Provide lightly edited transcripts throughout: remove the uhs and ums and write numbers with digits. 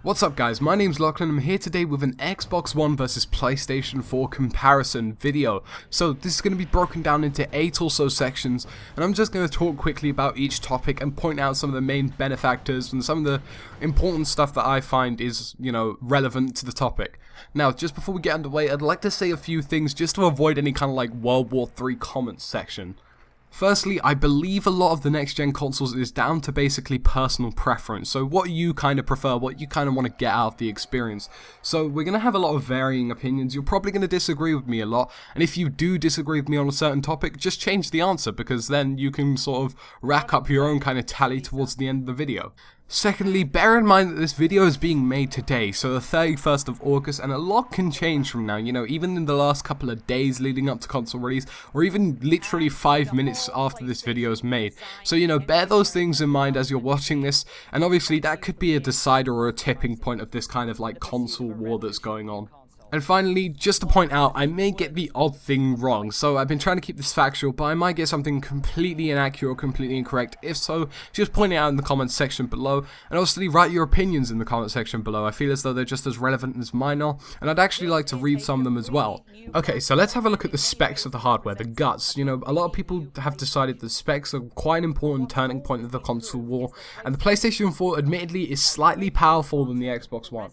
What's up guys, my name's Lachlan. I'm here today with an Xbox One versus PlayStation 4 comparison video. So this is going to be broken down into 8 or so sections, and I'm just going to talk quickly about each topic and point out some of the main benefactors and some of the important stuff that I find is, relevant to the topic. Now, just before we get underway, I'd like to say a few things just to avoid any kind of like World War III comments section. Firstly, I believe a lot of the next-gen consoles is down to basically personal preference, so what you kind of prefer, what you kind of want to get out of the experience. So we're going to have a lot of varying opinions. You're probably going to disagree with me a lot, and if you do disagree with me on a certain topic, just change the answer, because then you can sort of rack up your own kind of tally towards the end of the video. Secondly, bear in mind that this video is being made today, so the 31st of August, and a lot can change from now, even in the last couple of days leading up to console release, or even literally 5 minutes after this video is made. So, bear those things in mind as you're watching this, and obviously that could be a decider or a tipping point of this kind of like console war that's going on. And finally, just to point out, I may get the odd thing wrong, so I've been trying to keep this factual, but I might get something completely inaccurate or completely incorrect. If so, just point it out in the comments section below, and obviously write your opinions in the comment section below. I feel as though they're just as relevant as mine are, and I'd actually like to read some of them as well. Okay, so let's have a look at the specs of the hardware, the guts. A lot of people have decided that specs are quite an important turning point of the console war, and the PlayStation 4 admittedly is slightly powerful than the Xbox One.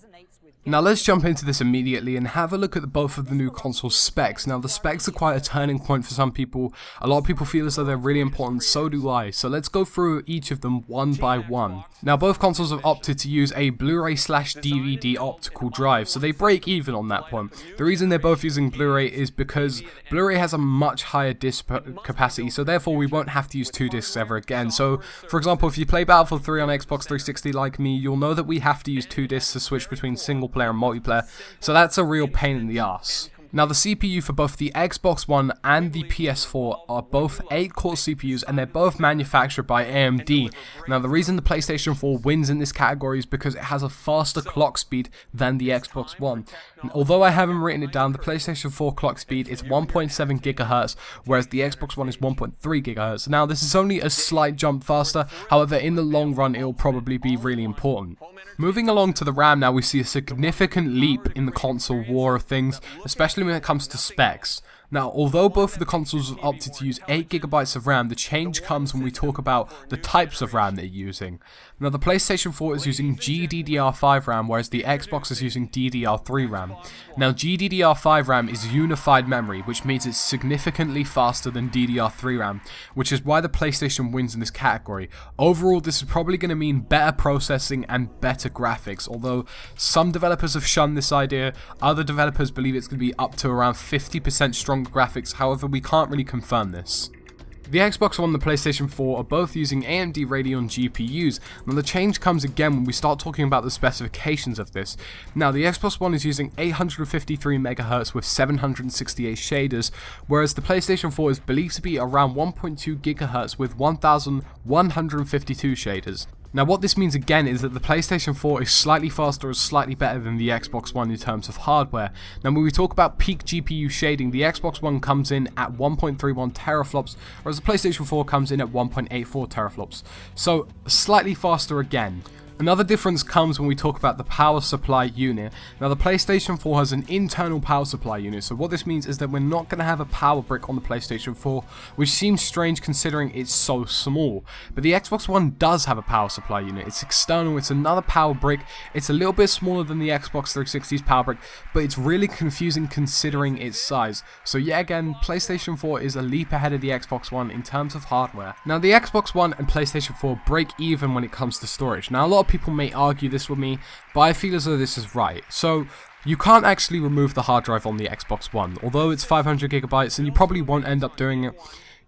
Now let's jump into this immediately and have a look at both of the new console specs. Now the specs are quite a turning point for some people. A lot of people feel as though they're really important, so do I. So let's go through each of them one by one. Now both consoles have opted to use a Blu-ray/DVD optical drive, so they break even on that point. The reason they're both using Blu-ray is because Blu-ray has a much higher disc capacity, so therefore we won't have to use 2 discs ever again. So for example, if you play Battlefield 3 on Xbox 360 like me, you'll know that we have to use 2 discs to switch between single player and multiplayer, so that's a real pain in the ass. Now the CPU for both the Xbox One and the PS4 are both 8-core CPUs, and they're both manufactured by AMD. Now the reason the PlayStation 4 wins in this category is because it has a faster clock speed than the Xbox One. And although I haven't written it down, the PlayStation 4 clock speed is 1.7 GHz, whereas the Xbox One is 1.3 GHz. Now this is only a slight jump faster, however in the long run it will probably be really important. Moving along to the RAM now, we see a significant leap in the console war of things, especially when it comes to specs. Now, although both of the consoles have opted to use 8GB of RAM, the change comes when we talk about the types of RAM they're using. Now, the PlayStation 4 is using GDDR5 RAM, whereas the Xbox is using DDR3 RAM. Now, GDDR5 RAM is unified memory, which means it's significantly faster than DDR3 RAM, which is why the PlayStation wins in this category. Overall, this is probably going to mean better processing and better graphics, although some developers have shunned this idea. Other developers believe it's going to be up to around 50% stronger graphics, however we can't really confirm this. The Xbox One and the PlayStation 4 are both using AMD Radeon GPUs. Now the change comes again when we start talking about the specifications of this. Now the Xbox One is using 853 MHz with 768 shaders, whereas the PlayStation 4 is believed to be around 1.2 GHz with 1152 shaders. Now what this means again is that the PlayStation 4 is slightly faster or slightly better than the Xbox One in terms of hardware. Now when we talk about peak GPU shading, the Xbox One comes in at 1.31 teraflops, whereas the PlayStation 4 comes in at 1.84 teraflops. So slightly faster again. Another difference comes when we talk about the power supply unit. Now the PlayStation 4 has an internal power supply unit, so what this means is that we're not going to have a power brick on the PlayStation 4, which seems strange considering it's so small. But the Xbox One does have a power supply unit. It's external, it's another power brick, it's a little bit smaller than the Xbox 360's power brick, but it's really confusing considering its size. So yet again, PlayStation 4 is a leap ahead of the Xbox One in terms of hardware. Now the Xbox One and PlayStation 4 break even when it comes to storage. Now a lot of people may argue this with me, but I feel as though this is right. So you can't actually remove the hard drive on the Xbox One, although it's 500 GB, and you probably won't end up doing it.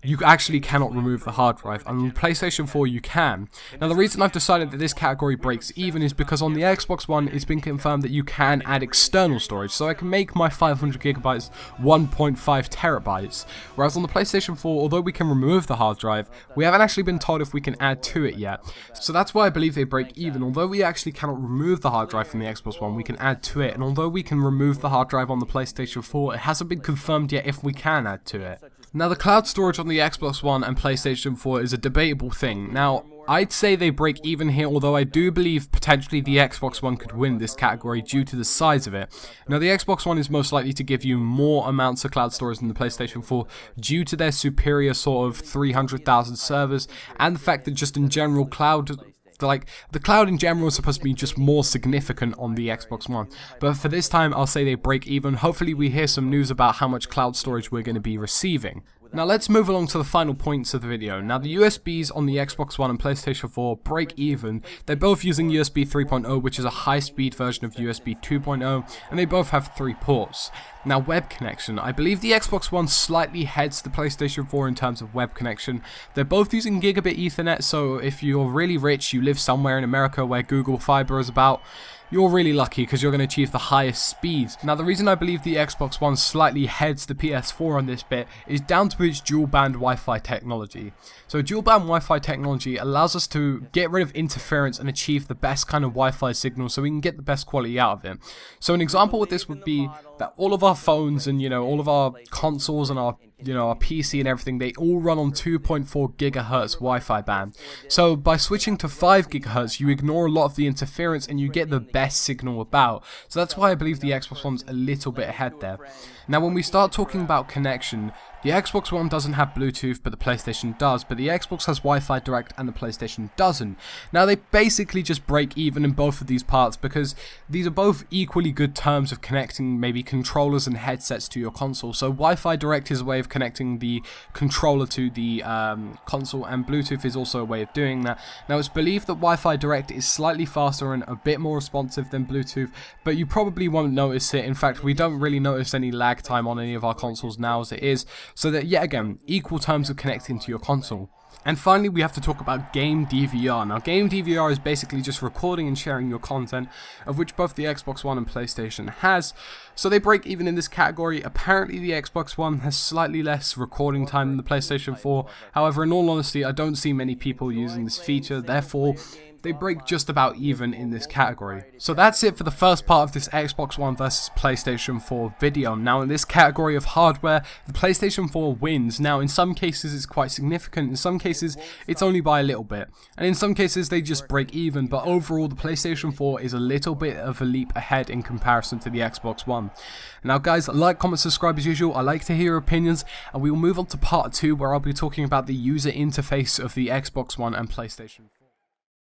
You actually cannot remove the hard drive, and on the PlayStation 4 you can. Now the reason I've decided that this category breaks even is because on the Xbox One it's been confirmed that you can add external storage, so I can make my 500 GB 1.5 terabytes, whereas on the PlayStation 4, although we can remove the hard drive, we haven't actually been told if we can add to it yet. So that's why I believe they break even. Although we actually cannot remove the hard drive from the Xbox One, we can add to it, and although we can remove the hard drive on the PlayStation 4, it hasn't been confirmed yet if we can add to it. Now the cloud storage on the Xbox One and PlayStation 4 is a debatable thing. Now I'd say they break even here, although I do believe potentially the Xbox One could win this category due to the size of it. Now, the Xbox One is most likely to give you more amounts of cloud storage than the PlayStation 4 due to their superior sort of 300,000 servers, and the fact that just in general the cloud in general is supposed to be just more significant on the Xbox One. But for this time, I'll say they break even. Hopefully we hear some news about how much cloud storage we're going to be receiving. Now let's move along to the final points of the video. Now the USBs on the Xbox One and PlayStation 4 break even. They're both using USB 3.0, which is a high-speed version of USB 2.0, and they both have 3 ports. Now web connection, I believe the Xbox One slightly heads the PlayStation 4 in terms of web connection. They're both using gigabit Ethernet, so if you're really rich, you live somewhere in America where Google Fiber is about, you're really lucky because you're going to achieve the highest speeds. Now the reason I believe the Xbox One slightly heads the PS4 on this bit is down to its dual band Wi-Fi technology. So dual band Wi-Fi technology allows us to get rid of interference and achieve the best kind of Wi-Fi signal so we can get the best quality out of it. So an example with this would be that all of our phones and all of our consoles and our PC and everything, they all run on 2.4 gigahertz Wi-Fi band. So by switching to 5 gigahertz, you ignore a lot of the interference and you get the best signal about. So that's why I believe the Xbox One's a little bit ahead there. Now when we start talking about connection, the Xbox One doesn't have Bluetooth, but the PlayStation does, but the Xbox has Wi-Fi Direct and the PlayStation doesn't. Now they basically just break even in both of these parts because these are both equally good terms of connecting maybe controllers and headsets to your console. So Wi-Fi Direct is a way of connecting the controller to the console, and Bluetooth is also a way of doing that. Now it's believed that Wi-Fi Direct is slightly faster and a bit more responsive than Bluetooth, but you probably won't notice it. In fact, we don't really notice any lag time on any of our consoles now as it is. So that, yet again, equal terms of connecting to your console. And finally, we have to talk about game DVR. Now, game DVR is basically just recording and sharing your content, of which both the Xbox One and PlayStation has. So they break even in this category. Apparently, the Xbox One has slightly less recording time than the PlayStation 4. However, in all honesty, I don't see many people using this feature. Therefore, they break just about even in this category. So that's it for the first part of this Xbox One versus PlayStation 4 video. Now in this category of hardware, the PlayStation 4 wins. Now in some cases it's quite significant, in some cases it's only by a little bit, and in some cases they just break even, but overall the PlayStation 4 is a little bit of a leap ahead in comparison to the Xbox One. Now guys, like, comment, subscribe as usual. I like to hear your opinions, and we will move on to part 2 where I'll be talking about the user interface of the Xbox One and PlayStation 4.